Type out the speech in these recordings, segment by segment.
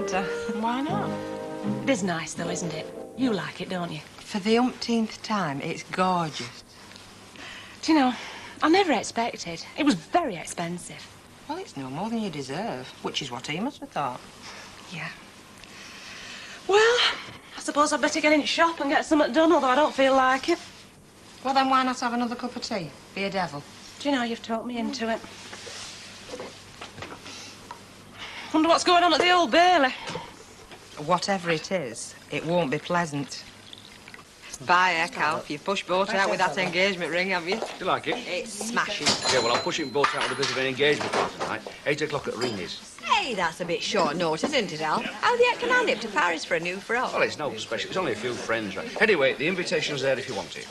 banter. Why not? It is nice, though, isn't it? You like it, don't you? For the umpteenth time, it's gorgeous. Do you know, I never expected. It was very expensive. Well, it's no more than you deserve, which is what he must have thought. Yeah. Well, I suppose I'd better get in the shop and get something done, although I don't feel like it. Well, then why not have another cup of tea? Be a devil. Do you know, you've talked me into it. Wonder what's going on at the Old Bailey. Whatever it is, it won't be pleasant. Bye, Calf. You've pushed boat out with that engagement ring, have you? Do you like it? It's smashing. Yeah, well, I'm pushing boat out with a bit of an engagement party tonight. 8 o'clock at Reenie's. Hey, that's a bit short notice, isn't it, Al? How the heck can I nip to Paris for a new frock? Well, it's no special. It's only a few friends, right? Anyway, the invitation's there if you want it.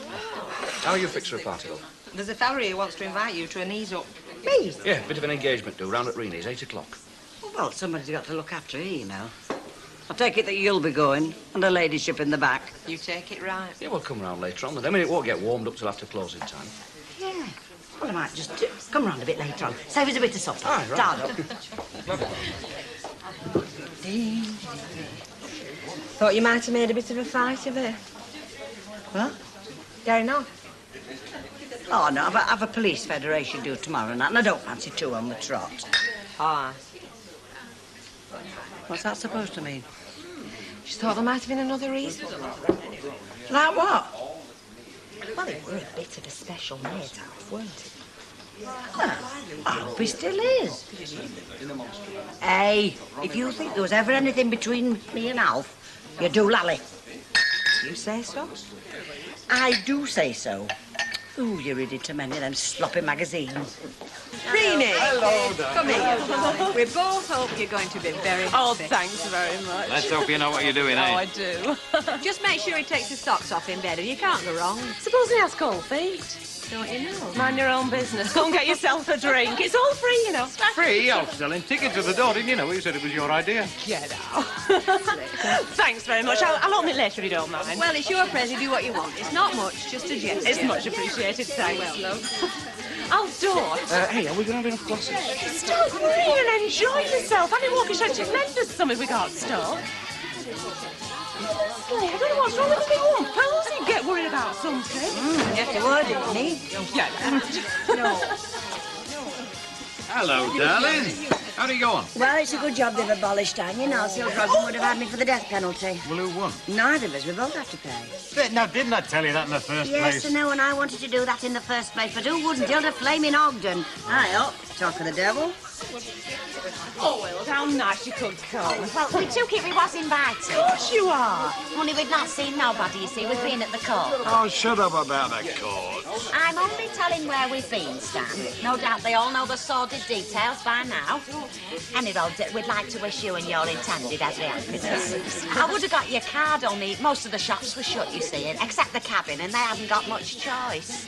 How are you fixed for a party, though? There's a fella who wants to invite you to a knees up. Me? Yeah, bit of an engagement do round at Reenie's, 8 o'clock. Well, somebody's got to look after you, you know. I take it that you'll be going, and a ladyship in the back. You take it right. Yeah, we'll come round later on. I mean, it won't get warmed up till after closing time. Yeah. Well, I might just come round a bit later on. Save us a bit of supper. Aye, right. Start up. Thought you might have made a bit of a fight of it. What? Going on? Oh, no, I've a police federation due tomorrow night, and I don't fancy two on the trot. Ah. What's that supposed to mean? Just thought there might have been another reason. Like what? Well, it were a bit of a special night out, weren't it? Well, I hope he still is. Hey, if you think there was ever anything between me and Alf, you do lally. You say so? I do say so. Ooh, you read it to many of them sloppy magazines. Reenie! Hello, darling. Come here. We both hope you're going to be very happy. Oh, thanks very much. Let's hope you know what you're doing, eh? Oh, I do. Just make sure he takes his socks off in bed, and you can't go wrong. Suppose he has cold feet. Don't you know? Mind your own business. Go and get yourself a drink. It's all free, you know. Free? I was selling tickets at the door, didn't you know? You said it was your idea. Get out. Thanks very much. I'll open it later if you don't mind. Well, it's your press. You do what you want. It's not much, just a gesture. It's much appreciated, thanks. Well, love. I'll do it. Hey, are we going to have enough glasses? Stop reading and enjoy yourself. Annie Walkish had tremendous summer we got stuck. Oh, I don't know what's wrong with the big one. Palsy get worried about something. Just a word, didn't he? Yeah. Hello, darling. How'd it go on? Well, it's a good job they've abolished hanging, or Sil Crosby would have had me for the death penalty. Well, who won? Neither of us, we both have to pay. Now, didn't I tell you that in the first Yes, place? I know, and I wanted to do that in the first place, but who wouldn't? Hilda flaming Ogden. Aye up, talk of the devil. Oh, well, how nice you could come. Well, we took it we was invited. Of course you are. Only we'd not seen nobody, you see. We've been at the court. Oh, shut up about that court. I'm only telling where we've been, Stan. No doubt they all know the sordid details by now. Anyhow, we'd like to wish you and your intended every happiness. I would have got your card, only most of the shops were shut, you see, except the cabin, and they haven't got much choice.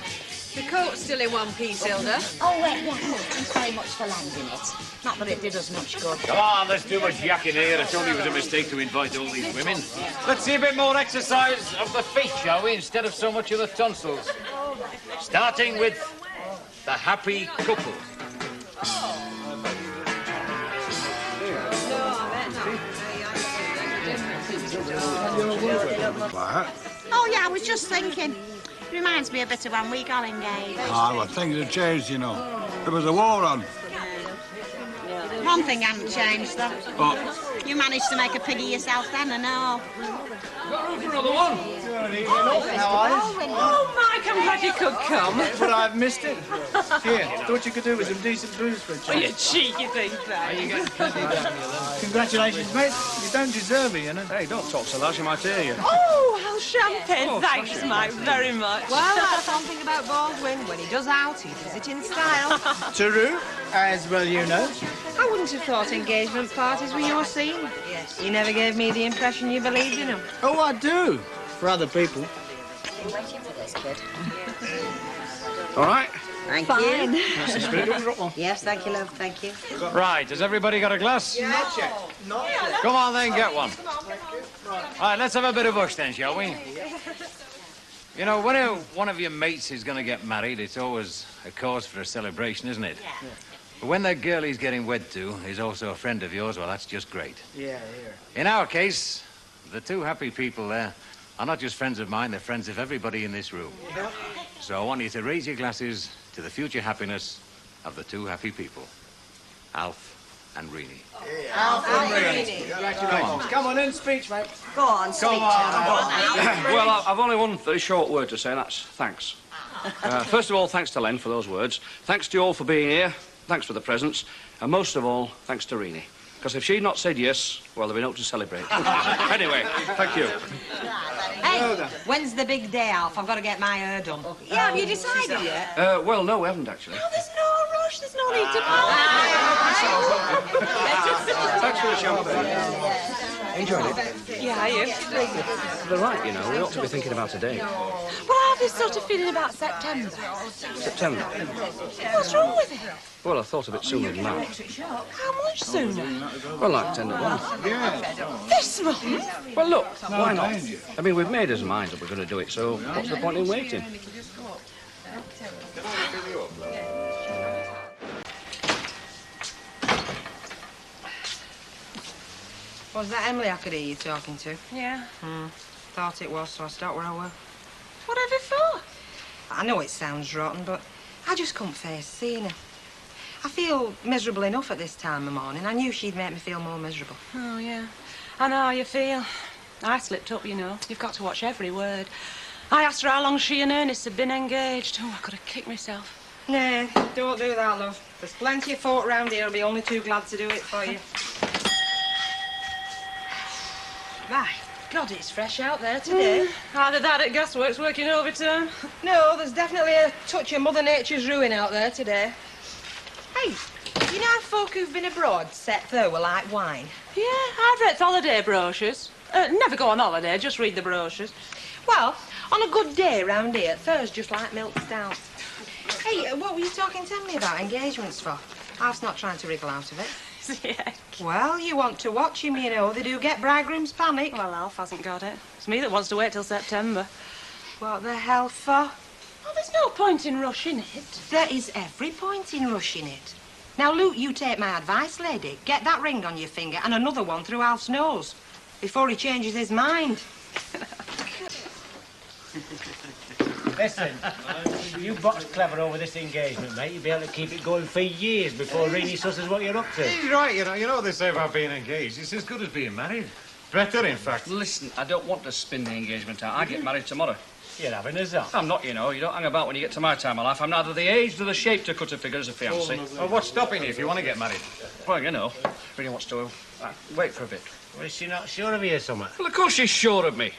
The coat's still in one piece, Hilda. Oh, yes. Thanks very much for lending it. Not that it did us much good. Come on, there's too much yakking here. I told you it was a mistake to invite all these women. Let's see a bit more exercise of the feet, shall we, instead of so much of the tonsils. Starting with the happy couple. Oh, yeah, I was just thinking. Reminds me a bit of when we got engaged. Ah, well, things have changed, you know. There was a war on. One thing hadn't changed, though. But You managed to make a pig of yourself then, I know. Another one. Oh, Mike, I'm glad you could come. But I've missed it. Here, thought you could do with some decent booze for a Oh, change. you cheeky thing, then. Congratulations, mate. You don't deserve it, you know. Hey, don't talk so loud, she might hear you. Oh, how champagne. Thanks, Mike, very much. Well, that's something about Baldwin. When he does out, he does it in style. True, as well you know. I wouldn't have thought engagement parties were your scene. You never gave me the impression you believed in them. Oh, I do. For other people. Been waiting for this, kid. All right. Thank you. That's the spirit of the one. Yes, thank you, love, thank you. Right, has everybody got a glass? Not yet. Not yet. Come on then, get one. Right, let's have a bit of bush then, shall we? You know, when one of your mates is going to get married, it's always a cause for a celebration, isn't it? Yeah. But when that girl he's getting wed to is also a friend of yours, well, that's just great. Yeah, here. In our case, the two happy people there are not just friends of mine, they're friends of everybody in this room. Yeah. So I want you to raise your glasses to the future happiness of the two happy people, Alf and Reenie. Alf and Reenie. Congratulations. Come on in, speech, mate. Go on, speak. Well, I've only one very short word to say, and that's thanks. First of all, thanks to Len for those words. Thanks to you all for being here. Thanks for the presents. And most of all, thanks to Reenie. Because if she'd not said yes, well, there'd be no to celebrate. Anyway, thank you. Hey, when's the big day, Alf? I've got to get my hair done. Yeah, have you decided yet? Well, no, we haven't, actually. No, there's no rush. There's no need to Thanks for the champagne. Enjoyed it? Yeah, you. They're right, you know. We ought to be thinking about a day. Well, I have this sort of feeling about September. September. What's wrong with it? Well, I thought a bit sooner than that. How much sooner? Well, like 10 to 1. This month? Well, look, why not? I mean, we've made our minds that we're going to do it, so what's the point in waiting? Was that Emily I could hear you talking to? Yeah. Thought it was, so I stopped where I were. Whatever for? I know it sounds rotten, but I just couldn't face seeing her. I feel miserable enough at this time of morning. I knew she'd make me feel more miserable. Oh, yeah. I know how you feel. I slipped up, you know. You've got to watch every word. I asked her how long she and Ernest had been engaged. Oh, I could have kicked myself. Nah, don't do that, love. There's plenty of folk round here who'll be only too glad to do it for you. My God, it's fresh out there today. Either that at Gasworks working overtime. No, there's definitely a touch of Mother Nature's ruin out there today. Hey, you know how folk who've been abroad set there were like wine? Yeah, I've read holiday brochures. Never go on holiday, just read the brochures. Well, on a good day round here, Fur's just like milk stout. Hey, what were you talking to Emily about engagements for? Alf's not trying to wriggle out of it. Yeah. Well, you want to watch him, you know. They do get bridegrooms panic. Well, Alf hasn't got it. It's me that wants to wait till September. What the hell for? Well, there's no point in rushing it. There is every point in rushing it. Now, Luke, you take my advice, lady. Get that ring on your finger and another one through Alf's nose before he changes his mind. Listen, you boxed clever over this engagement, mate. You'll be able to keep it going for years before Reenie susses what you're up to. He's right, you know. You know what they say about being engaged. It's as good as being married. Better, in fact. Listen, I don't want to spin the engagement out. I get married tomorrow. You're having us up. I'm not, you know. You don't hang about when you get to my time of life. I'm neither the age nor the shape to cut a figure as a fiancé. Well, what's stopping you if you want to get married? Well, you know, really wants to wait for a bit. Well, is she not sure of you or something? Well, of course she's sure of me.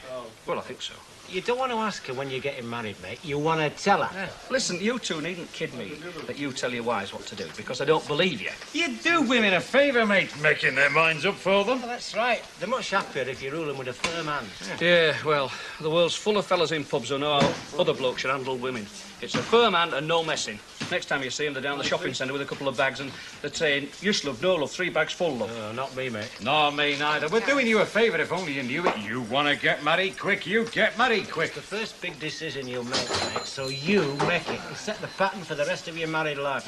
Well, I think so. You don't want to ask her when you're getting married, mate. You want to tell her. Yeah. Listen, you two needn't kid me that you tell your wives what to do, because I don't believe you. You do women a favour, mate, making their minds up for them. Well, that's right. They're much happier if you rule them with a firm hand. Yeah, well, the world's full of fellas in pubs who know how other blokes should handle women. It's a firm hand and no messing. Next time you see them, they're down the shopping centre with a couple of bags and they're saying, yes, love, no, love, 3 bags full, love. No, not me, mate. No, me neither. We're doing you a favour if only you knew it. You want to get married quick, you get married quick. The first big decision you'll make, mate, so you make it. You set the pattern for the rest of your married life.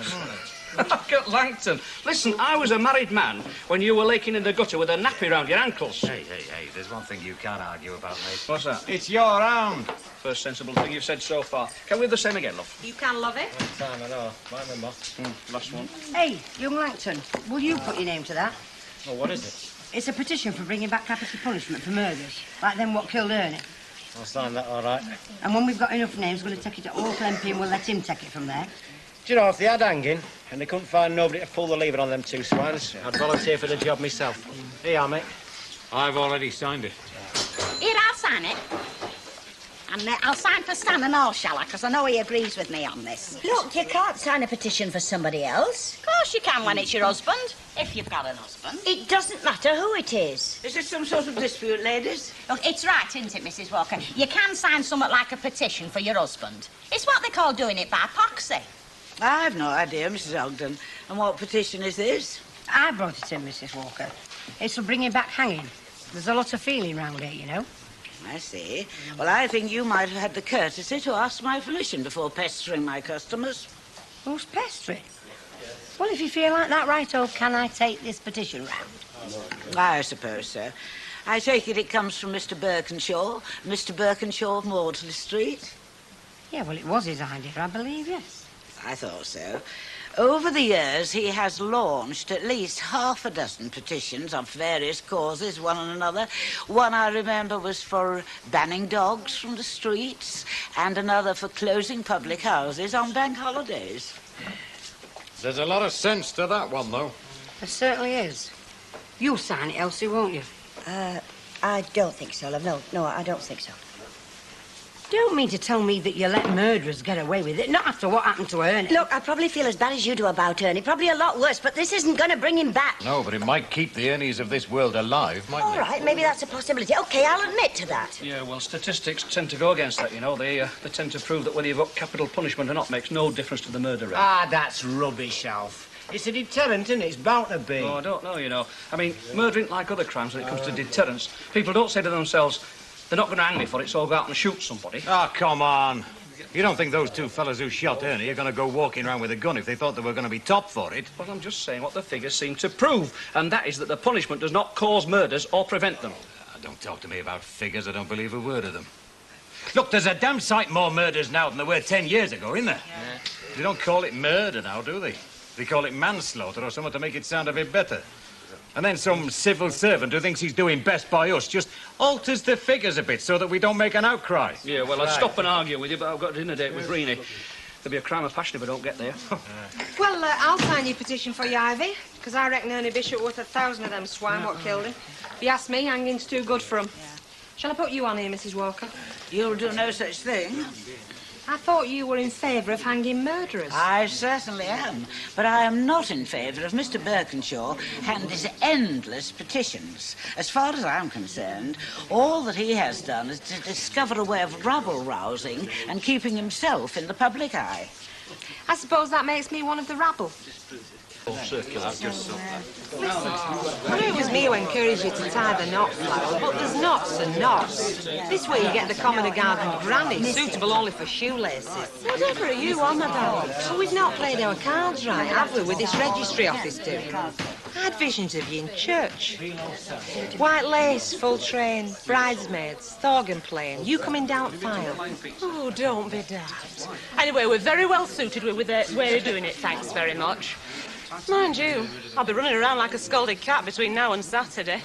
Look at Langton. Listen, I was a married man when you were laking in the gutter with a nappy round your ankles. Hey, there's one thing you can't argue about, mate. What's that? It's your round. First sensible thing you've said so far. Can we have the same again, love? You can love it. One time, I know. I remember. Last one. Hey, young Langton, will you put your name to that? Well, what is it? It's a petition for bringing back capital punishment for murders, like them what killed Ernie. I'll sign that, all right. And when we've got enough names, we're going to take it to Oak MP and we'll let him take it from there. Do you know, if they had hanging and they couldn't find nobody to pull the lever on them 2 swines, I'd volunteer for the job myself. Here you are, mate. I've already signed it. Here, I'll sign it. And I'll sign for Stan and all, shall I? Because I know he agrees with me on this. Look, you can't sign a petition for somebody else. Of course you can when it's your husband, if you've got an husband. It doesn't matter who it is. Is this some sort of dispute, ladies? Look, it's right, isn't it, Mrs. Walker? You can sign something like a petition for your husband. It's what they call doing it by proxy. I've no idea, Mrs. Ogden. And what petition is this? I brought it in, Mrs. Walker. It's for bringing back hanging. There's a lot of feeling round here, you know. I see. Well, I think you might have had the courtesy to ask my permission before pestering my customers. Who's pestering? Well, if you feel like that, righto, can I take this petition round? I suppose so. I take it comes from Mr. Birkinshaw, Mr. Birkinshaw of Maudsley Street. Yeah, well, it was his idea, I believe, yes. I thought so. Over the years, he has launched at least half a dozen petitions of various causes, one and another. One, I remember, was for banning dogs from the streets, and another for closing public houses on bank holidays. There's a lot of sense to that one, though. There certainly is. You'll sign it, Elsie, won't you? I don't think so, love. No, I don't think so. Don't mean to tell me that you let murderers get away with it, not after what happened to Ernie. Look, I probably feel as bad as you do about Ernie. Probably a lot worse, but this isn't going to bring him back. No, but it might keep the Ernies of this world alive, mightn't All it? right, maybe that's a possibility. OK, I'll admit to that. Yeah, well, statistics tend to go against that, you know. They tend to prove that whether you've got capital punishment or not makes no difference to the murder rate. Ah, that's rubbish, Alf. It's a deterrent, isn't it? It's bound to be. Oh, I don't know, you know. I mean, murder ain't like other crimes when it comes to deterrence. People don't say to themselves, they're not going to hang me for it, so I'll go out and shoot somebody. Oh, come on. You don't think those two fellas who shot Ernie are going to go walking around with a gun if they thought they were going to be top for it? Well, I'm just saying what the figures seem to prove, and that is that the punishment does not cause murders or prevent them. Don't talk to me about figures. I don't believe a word of them. Look, there's a damn sight more murders now than there were 10 years ago, isn't there? Yeah. They don't call it murder now, do they? They call it manslaughter or something to make it sound a bit better. And then some civil servant who thinks he's doing best by us just alters the figures a bit so that we don't make an outcry. Yeah, well, I'd stop and argue with you, but I've got a dinner date with Renee. There'll be a crime of passion if I don't get there. Well, I'll sign your petition for you, Ivy, because I reckon Ernie Bishop worth 1,000 of them swine what killed him. If you ask me, hanging's too good for him. Shall I put you on here, Mrs. Walker? You'll do no such thing. I thought you were in favour of hanging murderers. I certainly am. But I am not in favour of Mr. Birkinshaw and his endless petitions. As far as I'm concerned, all that he has done is to discover a way of rabble-rousing and keeping himself in the public eye. I suppose that makes me one of the rabble. Circular. Listen, I know it was me who encouraged you to tie the knot, Flower, but there's knots and knots. This way you get the commoner garden granny, suitable only for shoelaces. Whatever are you on about? So we've not played our cards right, have we, with this registry office doing? I had visions of you in church. White lace, full train, bridesmaids, organ playing, you coming down file. Oh, don't be daft. Anyway, we're very well suited with the way we're doing it, thanks very much. Mind you, I'll be running around like a scalded cat between now and Saturday.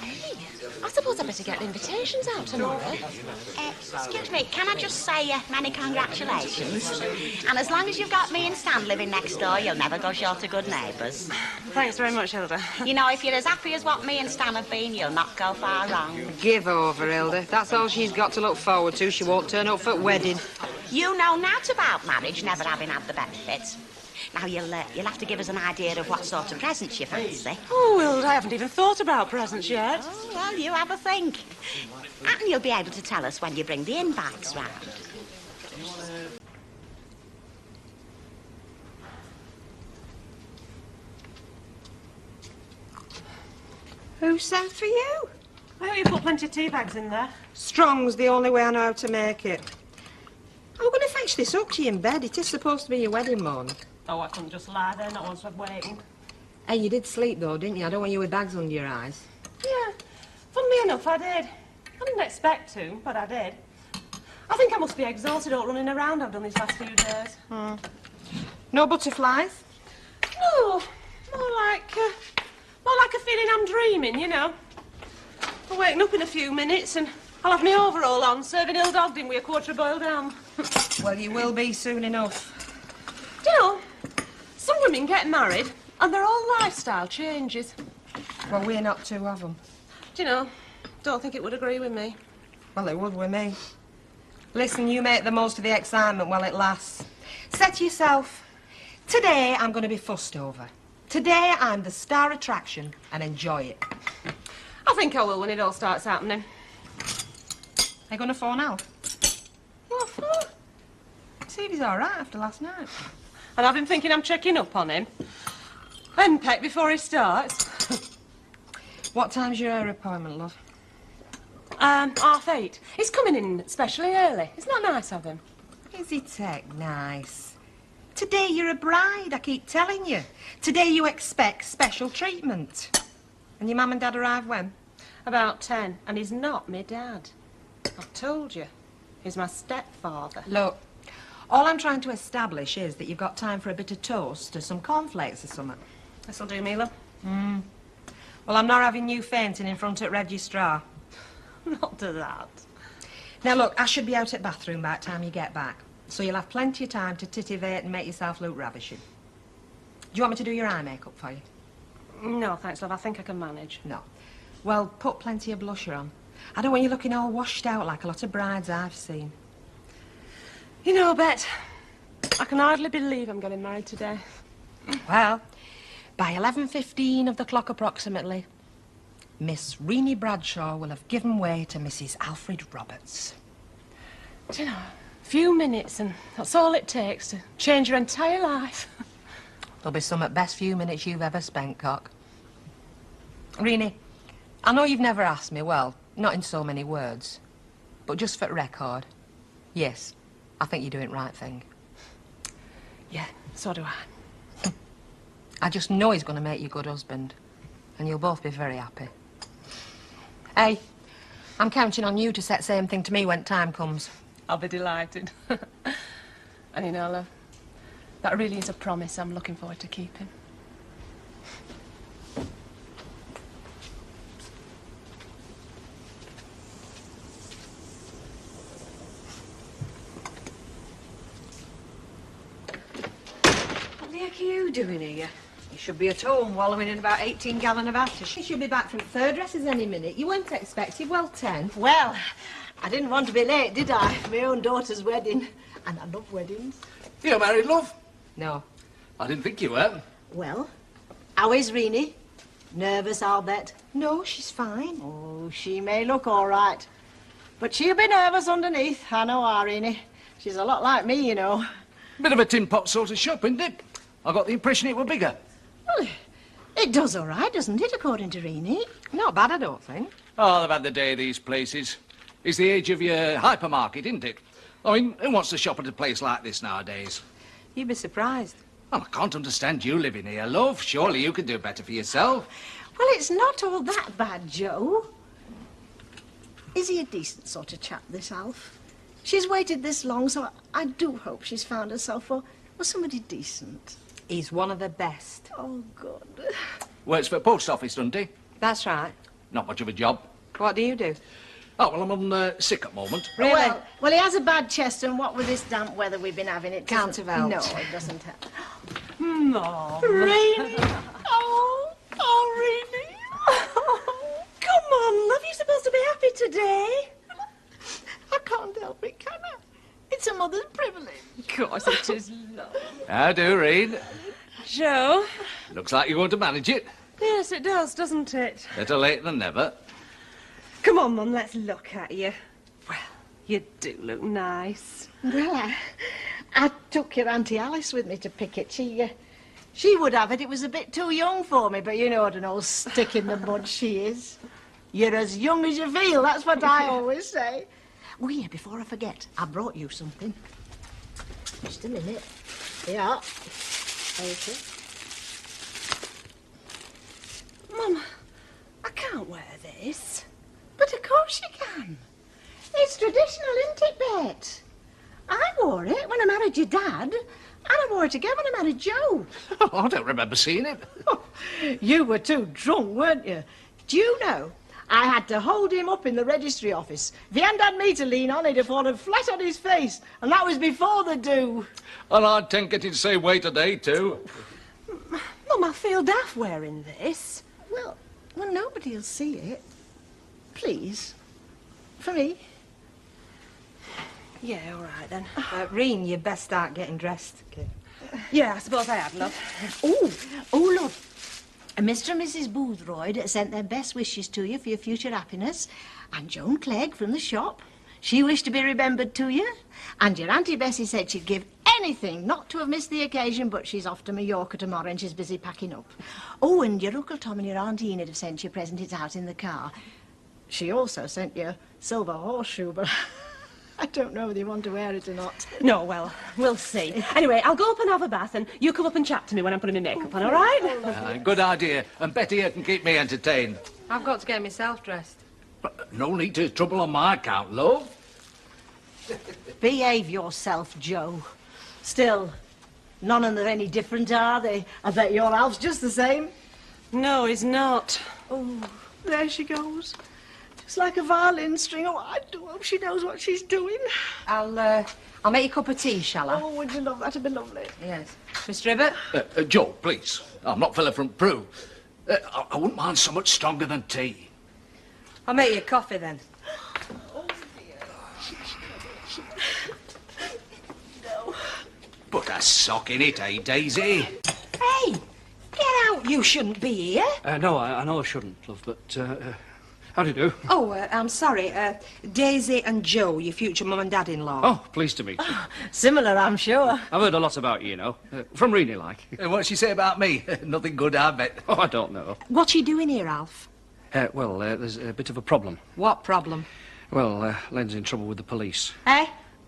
Hey, I suppose I better get the invitations out tomorrow. Excuse me, can I just say many congratulations? And as long as you've got me and Stan living next door, you'll never go short of good neighbours. Thanks very much, Hilda. You know, if you're as happy as what me and Stan have been, you'll not go far wrong. Give over, Hilda. That's all she's got to look forward to. She won't turn up for wedding. You know naught about marriage, never having had the benefits. Now, you'll have to give us an idea of what sort of presents you fancy. Oh, Hilda, I haven't even thought about presents yet. Oh, well, you have a think. And you'll be able to tell us when you bring the invites round. Who sent for you? I hope you put plenty of tea bags in there. Strong's the only way I know how to make it. I'm going to fetch this up to you in bed. It is supposed to be your wedding morning. Oh, I couldn't just lie there, not once I've waited. Hey, you did sleep, though, didn't you? I don't want you with bags under your eyes. Yeah, funnily enough, I did. I didn't expect to, but I did. I think I must be exhausted all running around I've done these last few days. No butterflies? No, more like a feeling I'm dreaming, you know. I'm waking up in a few minutes and I'll have my overall on, serving Hilda and Ogden with a quarter of boiled ham. Well, you will be soon enough. Do you know, some women get married and their whole lifestyle changes. Well, we're not two of them. Do you know, don't think it would agree with me. Well, it would with me. Listen, you make the most of the excitement while it lasts. Say to yourself, today I'm going to be fussed over. Today I'm the star attraction and enjoy it. I think I will when it all starts happening. Are you going to phone out? What for? See if he's all right after last night. And I've been thinking I'm checking up on him. Henpeck before he starts. What time's your hair appointment, love? 8:30. He's coming in especially early. Isn't that nice of him? Is he tech nice? Today you're a bride, I keep telling you. Today you expect special treatment. And your mum and dad arrive when? About 10, and he's not my dad. I've told you. He's my stepfather. Look, all I'm trying to establish is that you've got time for a bit of toast or some cornflakes or something. This'll do me, love. Well, I'm not having you fainting in front of Registrar. Not to that. Now, look, I should be out at bathroom by the time you get back. So you'll have plenty of time to titivate and make yourself look ravishing. Do you want me to do your eye makeup for you? No, thanks, love. I think I can manage. No. Well, put plenty of blusher on. I don't want you looking all washed out like a lot of brides I've seen. You know, Bet, I can hardly believe I'm getting married today. Well, by 11:15 of the clock approximately, Miss Rennie Bradshaw will have given way to Mrs. Alfred Roberts. Do you know, a few minutes and that's all it takes to change your entire life. There'll be some at best few minutes you've ever spent, Cock. Rennie, I know you've never asked me, well, not in so many words, but just for record, yes, I think you're doing the right thing. Yeah, so do I. I just know he's going to make you a good husband, and you'll both be very happy. Hey, I'm counting on you to say the same thing to me when time comes. I'll be delighted. And you know, love, that really is a promise I'm looking forward to keeping. What the heck are you doing here? You should be at home wallowing in about 18 gallon of aftershave. You should be back from third dresses any minute. You weren't expected, well, 10. Well, I didn't want to be late, did I? My own daughter's wedding. And I love weddings. You're married, love? No. I didn't think you were. Well, how is Rennie? Nervous, I'll bet. No, she's fine. Oh, she may look all right. But she'll be nervous underneath. I know her, Rennie. She's a lot like me, you know. Bit of a tin pot sort of shop, isn't it? I got the impression it were bigger. Well, it does all right, doesn't it, according to Rennie? Not bad, I don't think. Oh, they've had the day of these places. It's the age of your hypermarket, isn't it? I mean, who wants to shop at a place like this nowadays? You'd be surprised. Well, I can't understand you living here, love. Surely you could do better for yourself. Well, it's not all that bad, Joe. Is he a decent sort of chap, this Alf? She's waited this long, so I do hope she's found herself for somebody decent. He's one of the best. Oh, good. Works for the post office, doesn't he? That's right. Not much of a job. What do you do? Oh, well, I'm on sick at the moment. Really? Well, he has a bad chest, and what with this damp weather we've been having, it Can't doesn't- have helped. No, it doesn't help. Mom. Rennie! Oh, Rennie! Come on, love, you're supposed to be happy today. I can't help it, can I? It's a mother's privilege. Of course it is, love. How do, Reed? Joe? Looks like you're going to manage it. Yes, it does, doesn't it? Better late than never. Come on, Mum, let's look at you. Well, you do look nice. Well, I took your Auntie Alice with me to pick it. She would have it. It was a bit too young for me, but you know what an old stick in the mud she is. You're as young as you feel, that's what I always say. Oh, yeah, before I forget, I brought you something. Just a minute. Yeah. Okay. Mum, I can't wear this. But of course you can. It's traditional, isn't it, Bet? I wore it when I married your dad, and I wore it again when I married Joe. Oh, I don't remember seeing it. You were too drunk, weren't you? Do you know, I had to hold him up in the registry office. If he hadn't had me to lean on, he'd have fallen flat on his face, and that was before the do. And I'd tend getting the same way today, too. Mum, I feel daft wearing this. Well, nobody'll see it. Please. For me. Yeah, all right, then. Reen, you'd best start getting dressed. Okay. Yeah, I suppose I had, love. Oh, love. Mr. and Mrs. Boothroyd sent their best wishes to you for your future happiness. And Joan Clegg from the shop. She wished to be remembered to you. And your Auntie Bessie said she'd give anything not to have missed the occasion, but she's off to Mallorca tomorrow and she's busy packing up. Oh, and your Uncle Tom and your Aunt Enid have sent you present. It's out in the car. She also sent you a silver horseshoe, but I don't know whether you want to wear it or not. No, well, we'll see. Anyway, I'll go up and have a bath, and you come up and chat to me when I'm putting my makeup on, all right? Good idea. And Betty here can keep me entertained. I've got to get myself dressed. No need to trouble on my account, love. Behave yourself, Joe. Still, none of them are any different, are they? I bet your Alf's just the same. No, he's not. Oh, there she goes. Just like a violin string. Oh, I do hope she knows what she's doing. I'll make you a cup of tea, shall I? Oh, would you love that? That'd be lovely. Yes. Mr. Ibbott? Joe, please. I'm not fella from Prue. I wouldn't mind so much stronger than tea. I'll make you coffee then. Oh, dear. No. Put a sock in it, eh, Daisy? Hey, get out. You shouldn't be here. No, I know I shouldn't, love, but, how do you do? Oh, I'm sorry. Daisy and Joe, your future mum and dad-in-law. Oh, pleased to meet you. Similar, I'm sure. I've heard a lot about you, you know. From Renee, like. What'd she say about me? Nothing good, I bet. Oh, I don't know. What's she doing here, Alf? Well, there's a bit of a problem. What problem? Well, Len's in trouble with the police. Eh?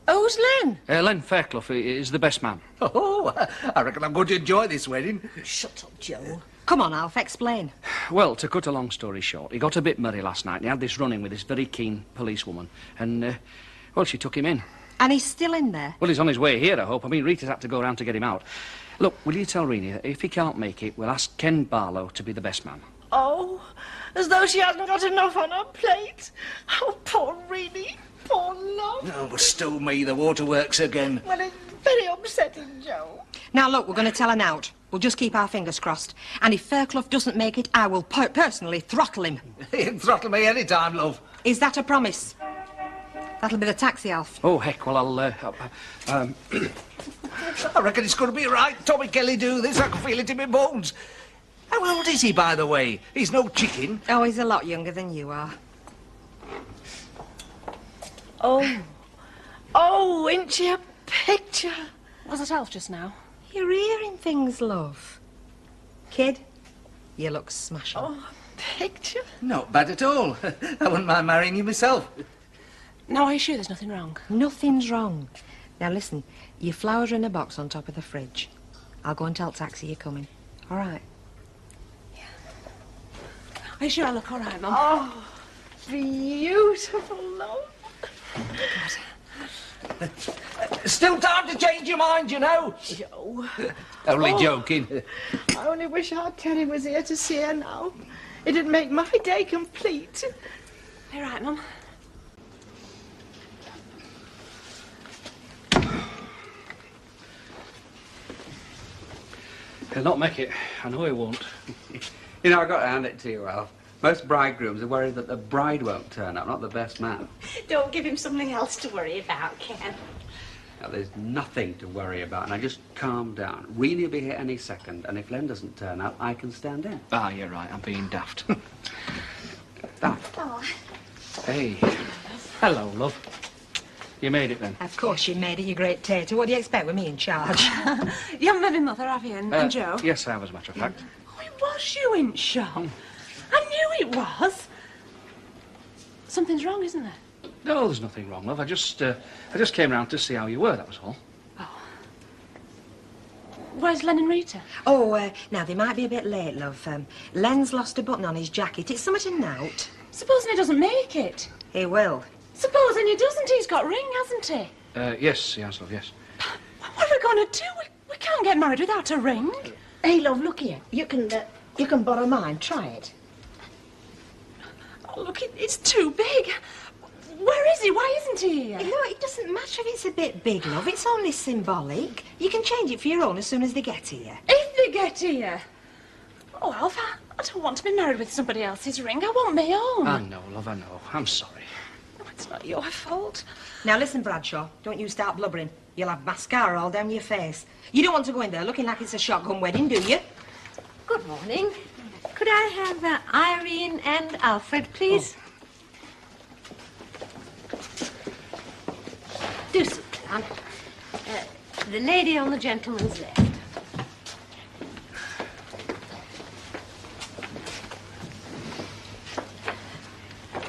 Who's Len? Len Fairclough is the best man. Oh, I reckon I'm going to enjoy this wedding. Shut up, Joe. Come on, Alf, explain. Well, to cut a long story short, he got a bit murray last night and he had this run-in with this very keen policewoman. And, well, she took him in. And he's still in there? Well, he's on his way here, I hope. I mean, Rita's had to go round to get him out. Look, will you tell Renee that if he can't make it, we'll ask Ken Barlow to be the best man? Oh, as though she hasn't got enough on her plate. Oh, poor Reenie. Poor love. No, but still me, the waterworks again. Well, it's very upsetting, Joe. Now, look, we're going to tell her out. We'll just keep our fingers crossed. And if Fairclough doesn't make it, I will personally throttle him. You can throttle me any time, love. Is that a promise? That'll be the taxi, Alf. Oh, heck, well, I reckon it's going to be right. Tommy Kelly do this. I can feel it in my bones. How old is he, by the way? He's no chicken. Oh, he's a lot younger than you are. Oh, ain't she a picture? Was it Alf just now? You're hearing things, love. Kid, you look smashing. Oh, picture? Not bad at all. I wouldn't mind marrying you myself. No, are you sure there's nothing wrong? Nothing's wrong. Now, listen, your flowers are in a box on top of the fridge. I'll go and tell Taxi you're coming. All right? Are you sure I look all right, Mum? Oh, beautiful, love. Still time to change your mind, you know. Joe. Only joking. I only wish our Terry was here to see her now. It'd make my day complete. You're right, Mum. He'll not make it. I know he won't. You know, I've got to hand it to you, Alf. Most bridegrooms are worried that the bride won't turn up, not the best man. Don't give him something else to worry about, Ken. Now, there's nothing to worry about. Now, just calm down. Reenie will be here any second, and if Len doesn't turn up, I can stand in. Ah, you're right. I'm being daft. Daft. Oh. Hey. Hello, love. You made it, then? Of course you made it, you great tater. What do you expect with me in charge? You haven't met my mother, have you, and Joe? Yes, I have, as a matter of fact. Oh, it was you in shop. I knew it was. Something's wrong, isn't there? No, there's nothing wrong, love. I just came round to see how you were, that was all. Oh. Where's Len and Rita? Oh, now, they might be a bit late, love. Len's lost a button on his jacket. It's something to note. Supposing he doesn't make it? He will. Supposing he doesn't, he's got ring, hasn't he? Yes, he has, love, yes. What are we going to do? We can't get married without a ring. Hey, love, look here. You can borrow mine. Try it. Oh, look, it's too big. Where is he? Why isn't he here? You know, it doesn't matter if it's a bit big, love. It's only symbolic. You can change it for your own as soon as they get here. If they get here? Oh, Alf, I don't want to be married with somebody else's ring. I want my own. I know, love, I know. I'm sorry. No, it's not your fault. Now, listen, Bradshaw. Don't you start blubbering. You'll have mascara all down your face. You don't want to go in there looking like it's a shotgun wedding, do you? Good morning. Could I have Irene and Alfred, please? Do sit down. The lady on the gentleman's left.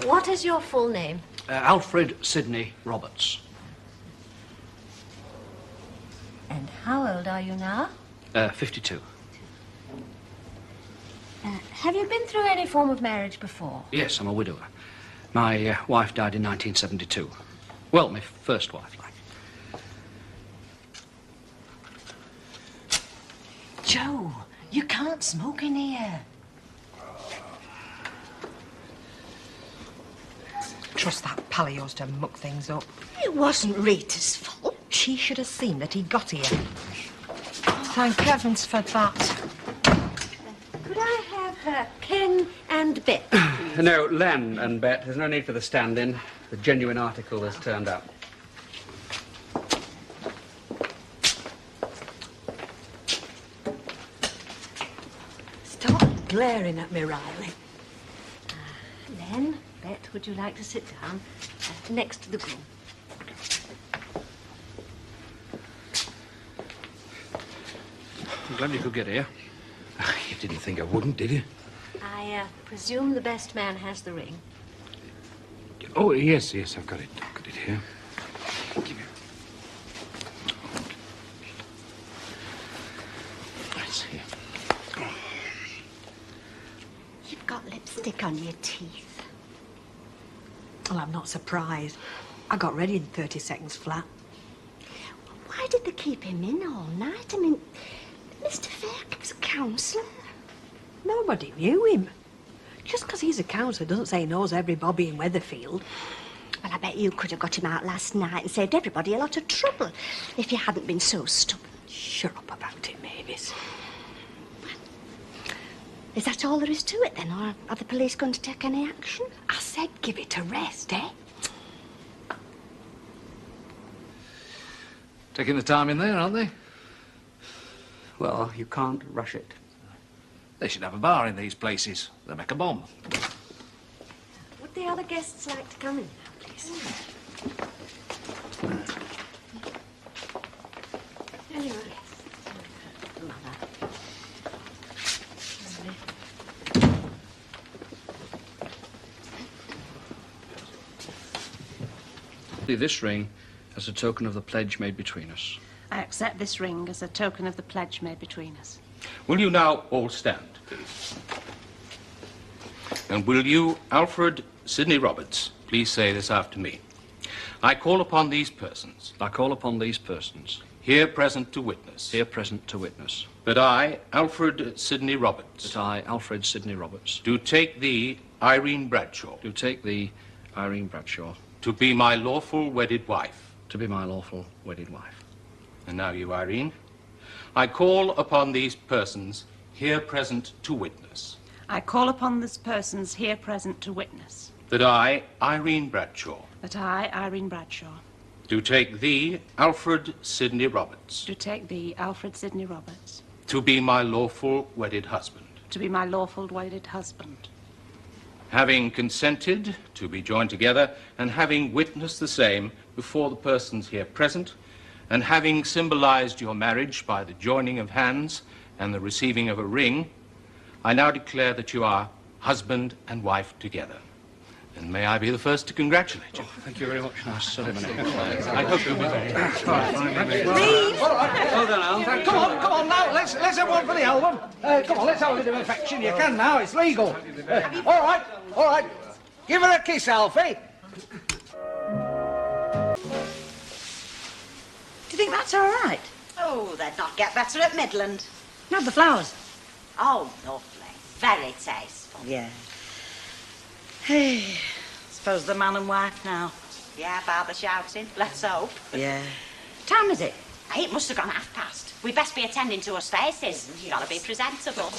What is your full name? Alfred Sidney Roberts. old are you now? 52. Have you been through any form of marriage before? Yes, I'm a widower. My wife died in 1972. Well, my first wife, like. Joe, you can't smoke in here. Trust that pal of yours to muck things up. It wasn't Rita's fault. She should have seen that he got here. Thank heavens for that. Could I have Ken and Bet? No, Len and Bet. There's no need for the stand-in. The genuine article has turned up. Stop glaring at me, Riley. Len, Bet, would you like to sit down next to the groom? I'm glad you could get here. You didn't think I wouldn't, did you? I presume the best man has the ring. Oh, yes, I've got it. I've got it here. Give me. It's here. You've got lipstick on your teeth. Well, I'm not surprised. I got ready in 30 seconds flat. Why did they keep him in all night? I mean, Mr. Fairk was a counsellor. Nobody knew him. Just because he's a counsellor doesn't say he knows every bobby in Weatherfield. Well, I bet you could have got him out last night and saved everybody a lot of trouble if you hadn't been so stubborn. Shut up about it, Mavis. Is that all there is to it, then? Or are the police going to take any action? I said give it a rest, eh? Taking the time in there, aren't they? Well, you can't rush it. They should have a bar in these places. They'll make a bomb. Would the other guests like to come in now, please? Anyway. This ring as a token of the pledge made between us. I accept this ring as a token of the pledge made between us. Will you now all stand, please? And will you, Alfred Sidney Roberts, please say this after me. I call upon these persons. I call upon these persons. Here present to witness. Here present to witness. That I, Alfred Sidney Roberts. That I, Alfred Sidney Roberts. Do take thee, Irene Bradshaw. Do take thee, Irene Bradshaw. To be my lawful wedded wife. To be my lawful wedded wife. And now you, Irene. I call upon these persons here present to witness. I call upon these persons here present to witness. That I, Irene Bradshaw. That I, Irene Bradshaw. Do take thee, Alfred Sidney Roberts. Do take thee, Alfred Sidney Roberts. To be my lawful wedded husband. To be my lawful wedded husband. Having consented to be joined together, and having witnessed the same before the persons here present, and having symbolized your marriage by the joining of hands and the receiving of a ring, I now declare that you are husband and wife together. And may I be the first to congratulate you. Thank you very much. Nice ceremony. I hope you'll be very Leave! Well done, Al. Come on now. Let's have one for the album. Come on, let's have a bit of affection. You can now. It's legal. All right. Give her a kiss, Alfie. Do you think that's all right? Oh, they'd not get better at Midland. Not the flowers. Oh, lovely. Very tasteful. Yeah. Hey, suppose the man and wife now. Yeah, bar the shouting. Let's hope. Yeah. Time is it? Hey, it must have gone 1:30. We'd best be attending to us faces. You've got to be presentable.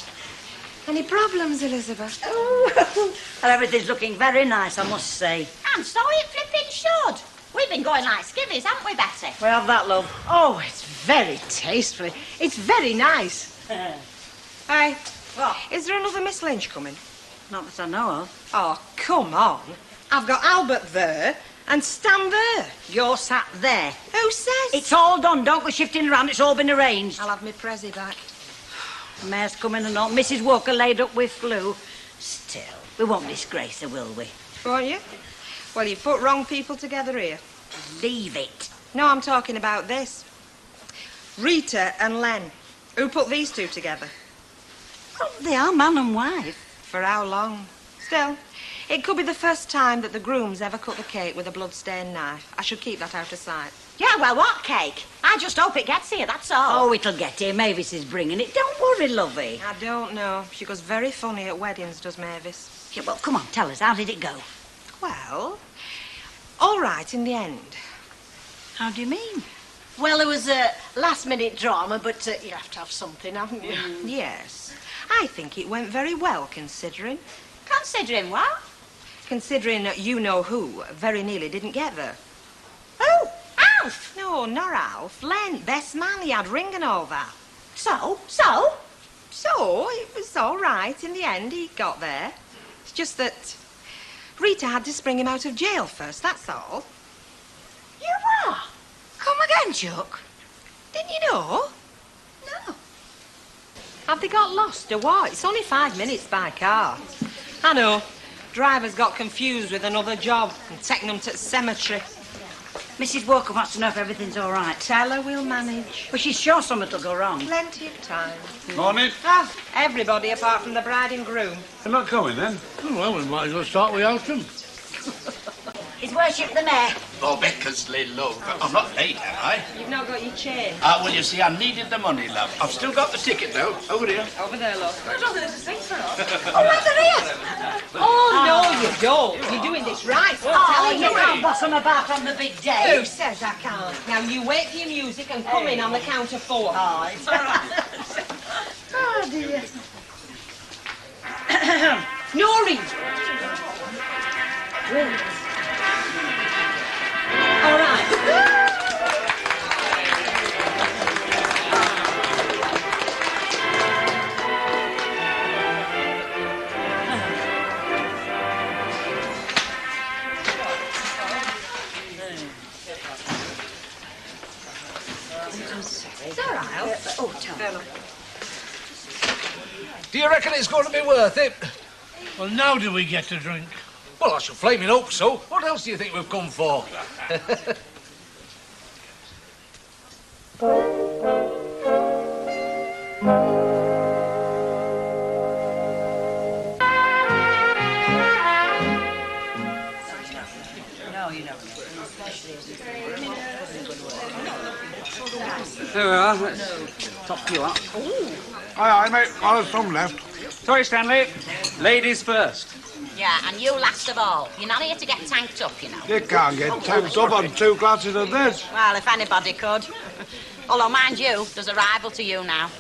Any problems, Elizabeth? Oh, well, everything's looking very nice, I must say. And so it flipping should. We've been going like skivvies, haven't we, Betty? We have that, love. Oh, it's very tasteful. It's very nice. Hey, What? is there another Miss Lynch coming? Not that I know of. Oh, come on. I've got Albert there and Stan there. You're sat there. Who says? It's all done. Don't go shifting around. It's all been arranged. I'll have my Prezi back. The mayor's coming and all. Mrs. Walker laid up with flu. Still, we won't disgrace her, will we? Won't you? Well, you put wrong people together here. Leave it. No, I'm talking about this. Rita and Len. Who put these two together? Well, they are man and wife. For how long? Still, it could be the first time that the groom's ever cut the cake with a blood-stained knife. I should keep that out of sight. Yeah, well, what cake? I just hope it gets here, that's all. Oh, it'll get here. Mavis is bringing it. Don't worry, lovey. I don't know. She goes very funny at weddings, does Mavis. Yeah, well, come on, tell us. How did it go? Well, all right in the end. How do you mean? Well, there was a last-minute drama, but you have to have something, haven't you? Yes. I think it went very well, considering. Considering what? Considering you-know-who very nearly didn't get there. Who? Alf? No, not Alf. Len, best man he had ringing over. So? So, it was all right in the end. He got there. It's just that Rita had to spring him out of jail first, that's all. You what? Come again, Chuck. Didn't you know? No. Have they got lost or what? It's only 5 minutes by car. I know. Drivers got confused with another job and taken them to the cemetery. Mrs. Walker wants to know if everything's all right. Tell her we'll manage. Well, she's sure something will go wrong. Plenty of time. Morning. Ah, everybody apart from the bride and groom. They're not coming then? Oh, well, we might as well start without them. His worship the mayor. Oh, Beckersley, love. I'm not late, am I? You've not got your chain. Well, you see, I needed the money, love. I've still got the ticket, though. Over here. Over there, love. There's nothing to sing for us. Oh, right there. Oh, no, you don't. You're doing this right. Oh, you can't boss them about on the big day. Who says I can't? Now, you wait for your music and come in on the count of 4. Oh, it's all right. Oh, dear. Noreen! All right. It's all right. Oh, Tom. Do you reckon it's going to be worth it? Well, now do we get to drink? Well, I should flaming hope so. What else do you think we've come for? No, you know. There we are. Let's top you up. Aye, mate. Well, there's some left. Sorry, Stanley. Ladies first. Yeah, and you last of all. You're not here to get tanked up, you know. You can't get tanked up on 2 glasses of this. Well, if anybody could. Although, mind you, there's a rival to you now.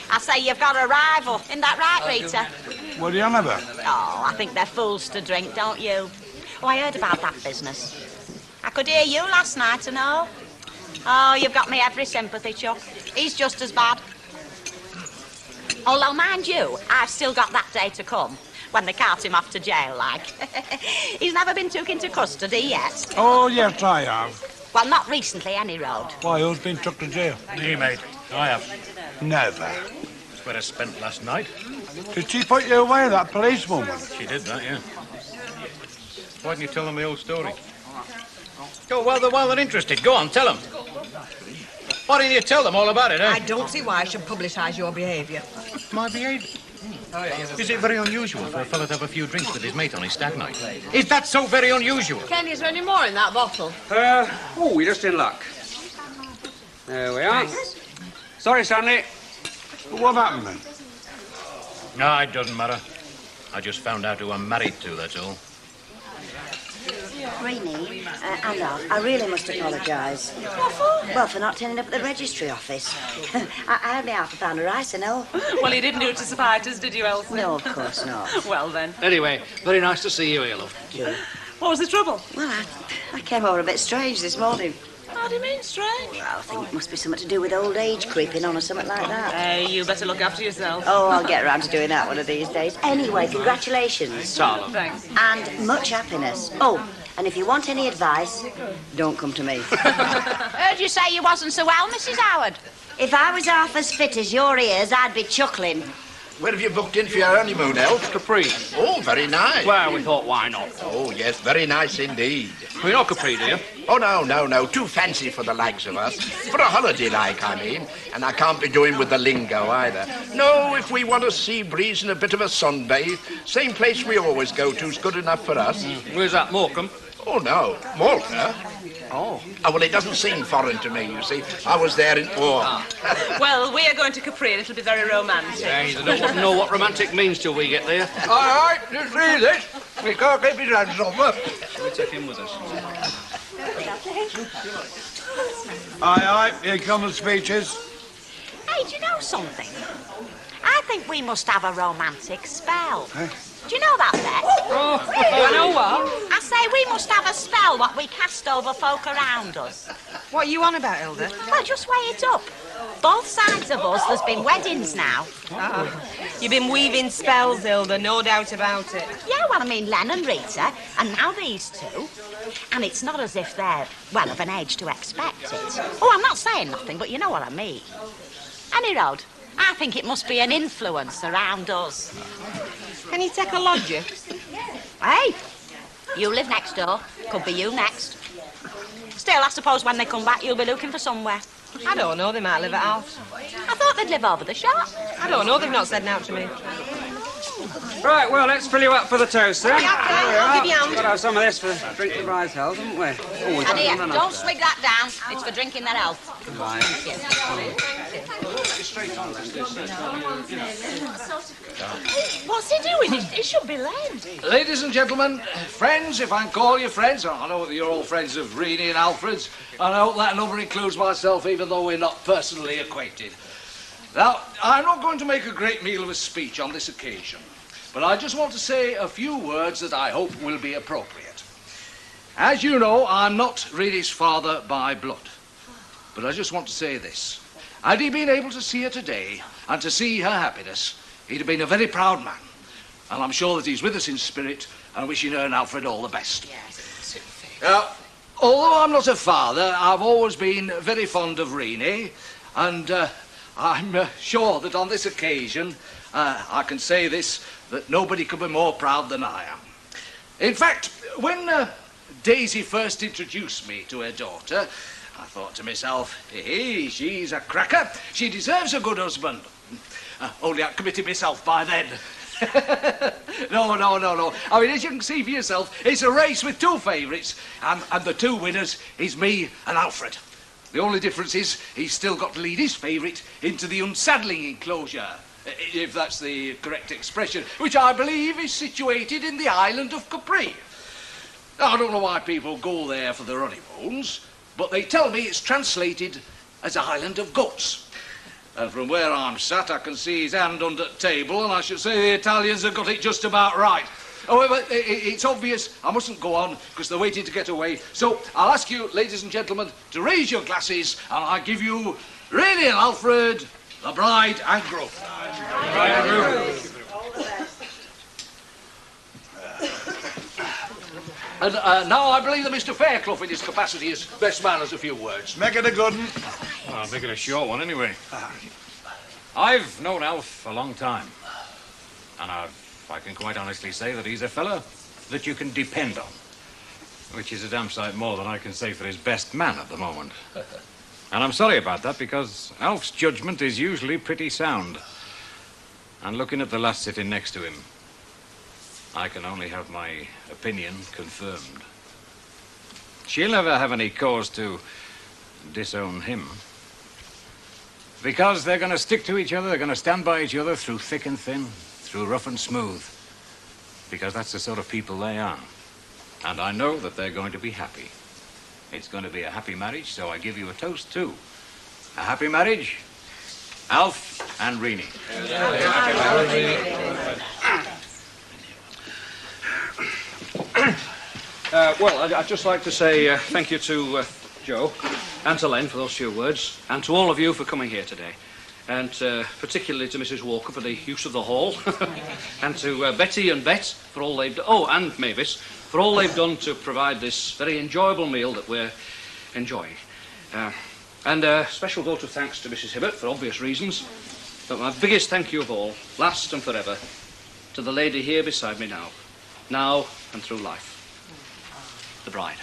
I say you've got a rival. Isn't that right, Rita? What do you on about? Oh, I think they're fools to drink, don't you? Oh, I heard about that business. I could hear you last night and all. Oh, you've got me every sympathy, Chuck. He's just as bad. Although, mind you, I've still got that day to come when they cart him off to jail, like. He's never been took into custody yet. Oh, yes, I have. Well, not recently, any road. Why, who's been took to jail? Me, mate. I have. Never. That's where I spent last night. Did she put you away, that policewoman? She did that, yeah. Why didn't you tell them the whole story? Oh, well, they're interested. Go on, tell them. Why didn't you tell them all about it, eh? I don't see why I should publicise your behaviour. My behaviour? Is it very unusual for a fellow to have a few drinks with his mate on his stag night? Is that so very unusual? Ken, is there any more in that bottle? We're just in luck. There we are. Sorry, Stanley. What happened then? No, it doesn't matter. I just found out who I'm married to, that's all. Greenie, I really must apologise. What for? Well, for not turning up at the registry office. I had me half a pound of rice, and all. Well, you didn't do it to spite us, did you, Elsie? No, of course not. Well, then. Anyway, very nice to see you here, love. What was the trouble? Well, I came over a bit strange this morning. How do you mean, strange? Well, I think it must be something to do with old age creeping on or something like that. Hey, you better look after yourself. Oh, I'll get around to doing that one of these days. Anyway, congratulations. Thanks. And much happiness. Oh, and if you want any advice, don't come to me. Heard you say you wasn't so well, Mrs. Howard. If I was half as fit as your ears, I'd be chuckling. Where have you booked in for your honeymoon, Elf? Capri. Oh, very nice. Well, we thought, why not? Oh, yes, very nice indeed. We're not Capri, do you? Oh, no. Too fancy for the likes of us. For a holiday like, I mean. And I can't be doing with the lingo either. No, if we want a sea breeze and a bit of a sunbathe, same place we always go to's good enough for us. Where's that, Morecambe? Oh, no. Malta? Oh. Well, it doesn't seem foreign to me, you see. I was there in awe. Well, we are going to Capri and it'll be very romantic. Yeah, you don't know what romantic means till we get there. All right, just read it. We can't keep his hands off her. Shall we take him with us? Aye, here come the speeches. Hey, do you know something? I think we must have a romantic spell. Do you know that, Bet? Oh, I know what? I say we must have a spell what we cast over folk around us. What are you on about, Hilda? Well, just weigh it up. Both sides of us, there's been weddings now. You've been weaving spells, Hilda, no doubt about it. Yeah, well, I mean, Len and Rita, and now these two. And it's not as if they're, well, of an age to expect it. Oh, I'm not saying nothing, but you know what I mean. Any road, I think it must be an influence around us. Can you take a lodger? Hey, you live next door. Could be you next. Still, I suppose when they come back, you'll be looking for somewhere. I don't know, they might live at house. I thought they'd live over the shop. I don't know, they've not said now to me. Right, well, let's fill you up for the toast, then. I'll give you a hand. Got to have some of this for drink the bride's health, haven't we? Oh, we've And here, done don't swig that down. It's for drinking their health. Right. What's he doing? It should be Len. Ladies and gentlemen, friends, if I can call you friends, I know that you're all friends of Reenie and Alfred's, and I hope that number includes myself, even though we're not personally acquainted. Now, I'm not going to make a great meal of a speech on this occasion, but I just want to say a few words that I hope will be appropriate. As you know, I'm not Reenie's father by blood, but I just want to say this. Had he been able to see her today and to see her happiness, he'd have been a very proud man. And I'm sure that he's with us in spirit and wishing her and Alfred all the best. Now, although I'm not a father, I've always been very fond of Reenie, and I'm sure that on this occasion, I can say this, that nobody could be more proud than I am. In fact, when Daisy first introduced me to her daughter, I thought to myself, hey, she's a cracker. She deserves a good husband. Only I'd committed myself by then. No. I mean, as you can see for yourself, it's a race with two favourites, and the two winners is me and Alfred. The only difference is he's still got to lead his favourite into the unsaddling enclosure, if that's the correct expression, which I believe is situated in the island of Capri. Now, I don't know why people go there for their honeymoons, but they tell me it's translated as Island of Goats. And from where I'm sat, I can see his hand under the table, and I should say the Italians have got it just about right. However, it's obvious I mustn't go on because they're waiting to get away. So I'll ask you, ladies and gentlemen, to raise your glasses, and I give you Reenie and Alfred, the bride and groom. Bride and groom. And now I believe that Mr. Fairclough, in his capacity as best man, has a few words. Make it a good one. I'll make it a short one anyway. I've known Alf a long time, and I can quite honestly say that he's a fella that you can depend on, which is a damn sight more than I can say for his best man at the moment. And I'm sorry about that, because Alf's judgment is usually pretty sound. And looking at the lass sitting next to him, I can only have my opinion confirmed. She'll never have any cause to disown him. Because they're going to stick to each other, they're going to stand by each other through thick and thin, through rough and smooth. Because that's the sort of people they are. And I know that they're going to be happy. It's going to be a happy marriage, so I give you a toast too. A happy marriage, Alf and Reenie. Well, I'd just like to say thank you to Joe and to Len for those few words, and to all of you for coming here today. And particularly to Mrs. Walker for the use of the hall, and to Betty and Bet for all they've done, and Mavis, for all they've done to provide this very enjoyable meal that we're enjoying. And a special vote of thanks to Mrs. Hibbert for obvious reasons, but my biggest thank you of all, last and forever, to the lady here beside me now and through life, the bride.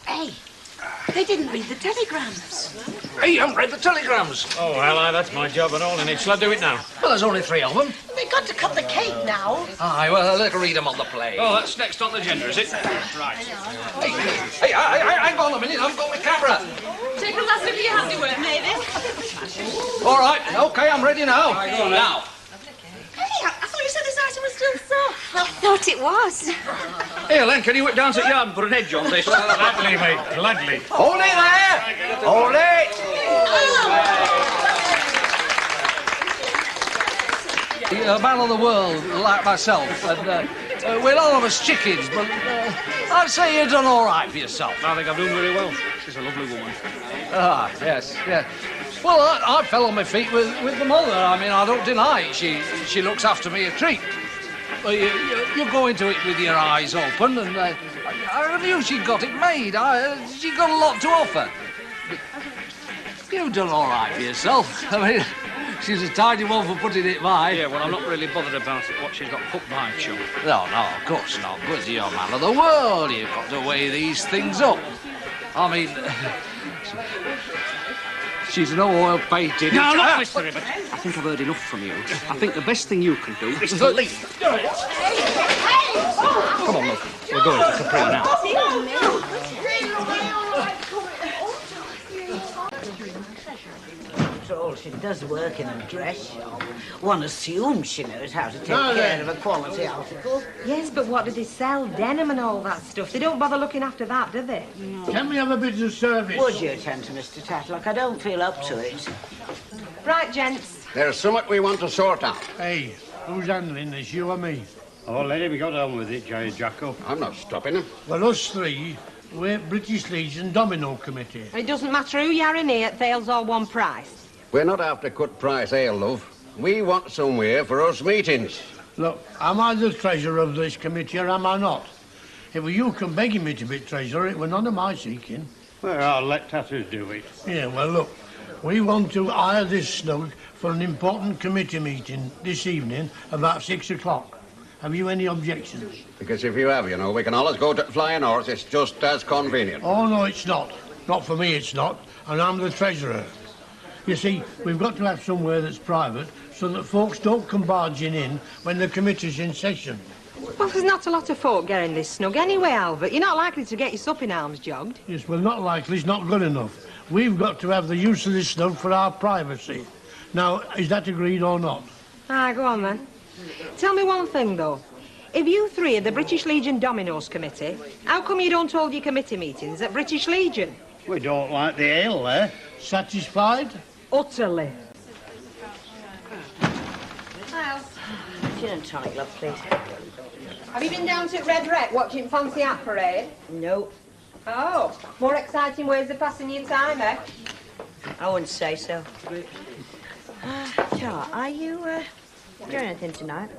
Hey, they didn't read the telegrams. Hey, you haven't read the telegrams. Oh, well, that's my job and all, and shall I do it now? Well, there's only 3 of them. We've got to cut the cake now. Aye, well, let's read them on the plate. Oh, that's next on the agenda, is it? Right. Hey, hang on a minute, I've got my camera. Take a last look at your handiwork, Mavis. All right, OK, I'm ready now. Right, go on now. Hey, I thought you said this item was still soft. I thought it was. Here, Len, can you whip down to the yard and put an edge on this? Gladly, mate, gladly. Hold it there! Hold it! A man of the world like myself, and we're all of us chickens, but I'd say you've done all right for yourself. I think I've done very well. She's a lovely woman. Ah, yes, yeah. Well, I fell on my feet with the mother. I mean, I don't deny it. She looks after me a treat. Well, you go into it with your eyes open, and I knew she got it made. She got a lot to offer. You've done all right for yourself. I mean, she's a tidy one for putting it by. Yeah, well, I'm not really bothered about it, what she's got put by, chum. No, of course not. But you're a man of the world. You've got to weigh these things up. I mean, she's no oil painted. No, not Mr. Ribbett. I think I've heard enough from you. I think the best thing you can do is to leave. Come on, look. We're going to Capri now. After all, she does work in a dress shop. One assumes she knows how to take care of a quality article. Yes, but what do they sell? Denim and all that stuff. They don't bother looking after that, do they? Can we have a bit of service? Would you attend to Mr. Tatlock? I don't feel up to it. Right, gents. There's something we want to sort out. Hey, who's handling this, you or me? Oh, let him get on with it, Jay Jacko. I'm not stopping him. Well, us 3, we're British Legion Domino Committee. It doesn't matter who you're in here, it fails all one price. We're not after cut price ale, love. We want somewhere for us meetings. Look, am I the treasurer of this committee or am I not? If you can beg me to be treasurer, it were none of my seeking. Well, I'll let Tatters do it. Yeah, well, look, we want to hire this snug for an important committee meeting this evening about 6 o'clock. Have you any objections? Because if you have, you know, we can always go to Flying Horse. It's just as convenient. Oh, no, it's not. Not for me, it's not. And I'm the treasurer. You see, we've got to have somewhere that's private so that folks don't come barging in when the committee's in session. Well, there's not a lot of folk getting this snug anyway, Albert. You're not likely to get your supping arms jogged. Yes, well, not likely. It's not good enough. We've got to have the use of this snug for our privacy. Now, is that agreed or not? Ah, go on, then. Tell me one thing, though. If you 3 are the British Legion Dominoes Committee, how come you don't hold your committee meetings at British Legion? We don't like the ale there. Satisfied? Utterly. Gin and tonic, love, please. Have you been down to Red Wreck watching Fancy Hat Parade? No. Oh, more exciting ways of passing your time, eh? I wouldn't say so. Char, are you doing anything tonight?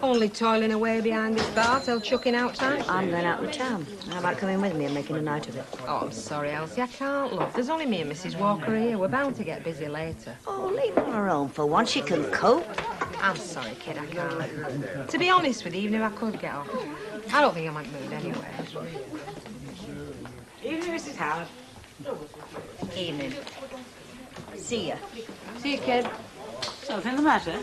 Only toiling away behind this bar till chucking out time. I'm going out in town. How about coming with me and making a night of it? Oh, I'm sorry, Elsie, I can't, love. There's only me and Mrs. Walker here. We're bound to get busy later. Oh, leave her alone for once. She can cope. I'm sorry, kid, I can't. To be honest with you, even if I could get off, I don't think I'm in the mood anyway. Evening, Mrs. Howard. Evening. See ya. See you, kid. Something the matter?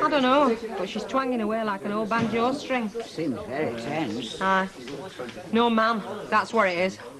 I don't know, but she's twanging away like an old banjo string. Seems very tense. Aye. No, ma'am, that's what it is.